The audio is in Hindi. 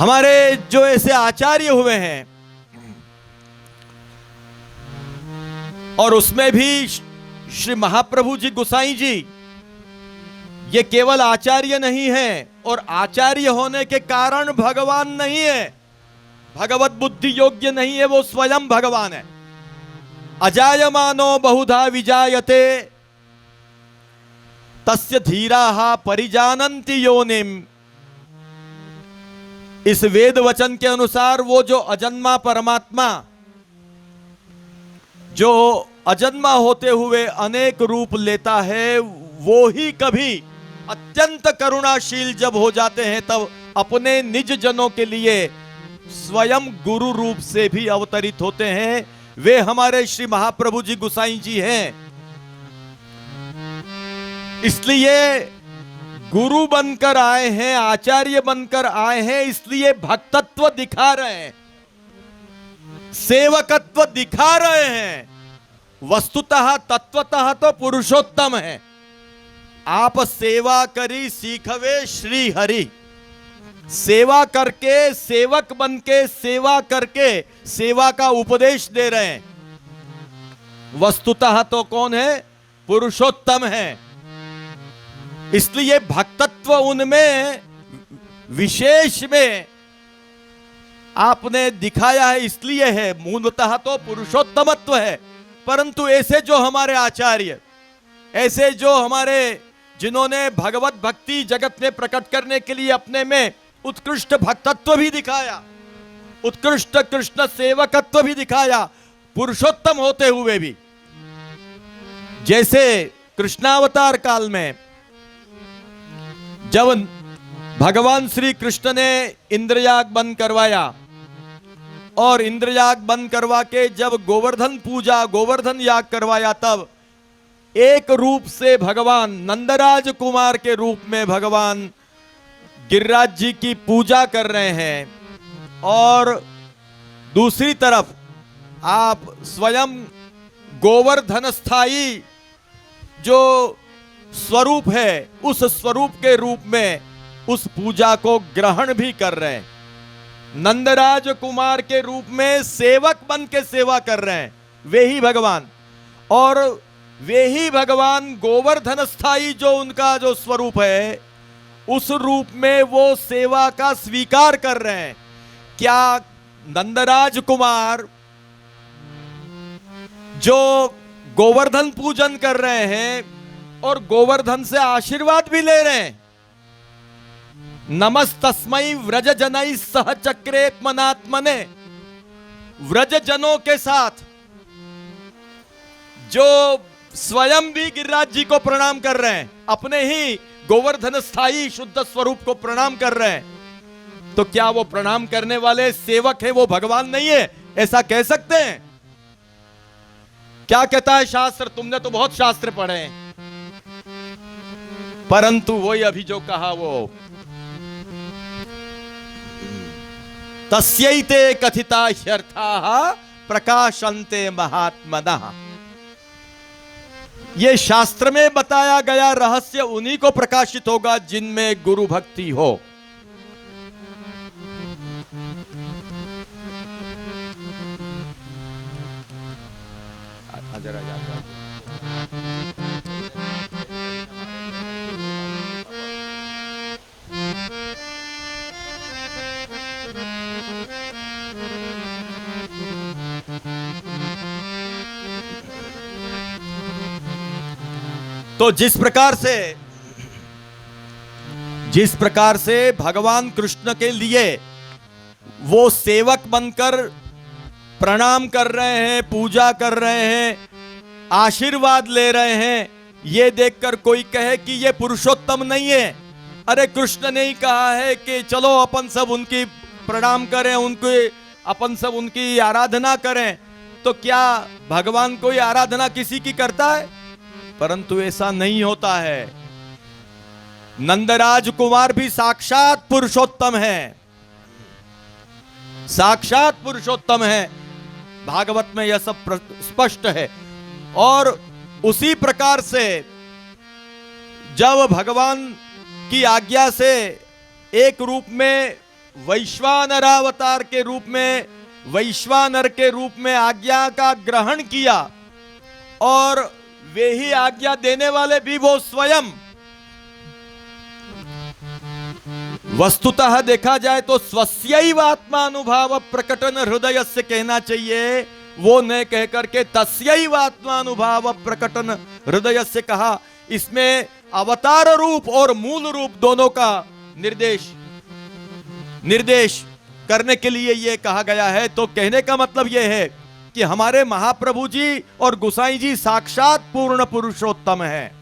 हमारे जो ऐसे आचार्य हुए हैं, और उसमें भी श्री महाप्रभु जी गोसाई जी, ये केवल आचार्य नहीं है और आचार्य होने के कारण भगवान नहीं है, भगवत बुद्धि योग्य नहीं है, वो स्वयं भगवान है। अजायमानो बहुधा विजायते तस्य धीराः परिजानन्ति योनिम। इस वेद वचन के अनुसार वो जो अजन्मा परमात्मा, जो अजन्मा होते हुए अनेक रूप लेता है, वो ही कभी अत्यंत करुणाशील जब हो जाते हैं तब अपने निज जनों के लिए स्वयं गुरु रूप से भी अवतरित होते हैं। वे हमारे श्री महाप्रभु जी गोसाई जी हैं। इसलिए गुरु बनकर आए हैं, आचार्य बनकर आए हैं, इसलिए भक्तत्व दिखा रहे हैं, सेवकत्व दिखा रहे हैं। वस्तुतः तत्वतः तो पुरुषोत्तम है। आप सेवा करी सीखवे श्री हरि। सेवा करके, सेवक बनके, सेवा करके सेवा का उपदेश दे रहे हैं। वस्तुतः तो कौन है? पुरुषोत्तम है। इसलिए भक्तत्व उनमें विशेष में आपने दिखाया है, इसलिए है। मूलतः तो पुरुषोत्तमत्व है, परंतु ऐसे जो हमारे आचार्य, ऐसे जो हमारे जिन्होंने भगवत भक्ति जगत में प्रकट करने के लिए अपने में उत्कृष्ट भक्तत्व भी दिखाया, उत्कृष्ट कृष्ण सेवकत्व भी दिखाया, पुरुषोत्तम होते हुए भी। जैसे कृष्णावतार काल में जब भगवान श्री कृष्ण ने इंद्रयाग बंद करवाया और इंद्रयाग बंद करवा के जब गोवर्धन पूजा, गोवर्धन याग करवाया, तब एक रूप से भगवान नंदराज कुमार के रूप में भगवान गिरिराज जी की पूजा कर रहे हैं, और दूसरी तरफ आप स्वयं गोवर्धन स्थायी जो स्वरूप है, उस स्वरूप के रूप में उस पूजा को ग्रहण भी कर रहे हैं। नंदराज कुमार के रूप में सेवक बन के सेवा कर रहे हैं, वे ही भगवान। और वे ही भगवान गोवर्धन स्थायी जो उनका जो स्वरूप है, उस रूप में वो सेवा का स्वीकार कर रहे हैं। क्या नंदराज कुमार जो गोवर्धन पूजन कर रहे हैं और गोवर्धन से आशीर्वाद भी ले रहे हैं, नमस्तस्मै व्रज जनैः सह चक्रेत्मनात्मने, व्रज जनों के साथ जो स्वयं भी गिरिराज जी को प्रणाम कर रहे हैं, अपने ही गोवर्धन स्थायी शुद्ध स्वरूप को प्रणाम कर रहे हैं, तो क्या वो प्रणाम करने वाले सेवक है, वो भगवान नहीं है? ऐसा कह सकते हैं? क्या कहता है शास्त्र? तुमने तो बहुत शास्त्र पढ़े हैं, परंतु वही अभी जो कहा वो तस्यैते कथिता ह्यर्थाः प्रकाशन्ते महात्मनः। ये शास्त्र में बताया गया रहस्य उन्हीं को प्रकाशित होगा जिनमें गुरु भक्ति हो। तो जिस प्रकार से भगवान कृष्ण के लिए वो सेवक बनकर प्रणाम कर रहे हैं, पूजा कर रहे हैं, आशीर्वाद ले रहे हैं, ये देखकर कोई कहे कि ये पुरुषोत्तम नहीं है। अरे कृष्ण ने ही कहा है कि चलो अपन सब उनकी प्रणाम करें, उनके अपन सब उनकी आराधना करें, तो क्या भगवान कोई आराधना किसी की करता है? परंतु ऐसा नहीं होता है। नंदराज कुमार भी साक्षात पुरुषोत्तम है, साक्षात पुरुषोत्तम है। भागवत में यह सब स्पष्ट है। और उसी प्रकार से जब भगवान की आज्ञा से एक रूप में वैश्वानरावतार के रूप में, वैश्वानर के रूप में आज्ञा का ग्रहण किया और वे ही आज्ञा देने वाले भी वो स्वयं। वस्तुतः देखा जाए तो स्वस्यैव आत्मानुभाव प्रकटन हृदय से कहना चाहिए, वो न कहकर के तस्यैव आत्मानुभाव प्रकटन हृदय से कहा। इसमें अवतार रूप और मूल रूप दोनों का निर्देश करने के लिए यह कहा गया है। तो कहने का मतलब यह है कि हमारे महाप्रभु जी और गोसाई जी साक्षात पूर्ण पुरुषोत्तम है।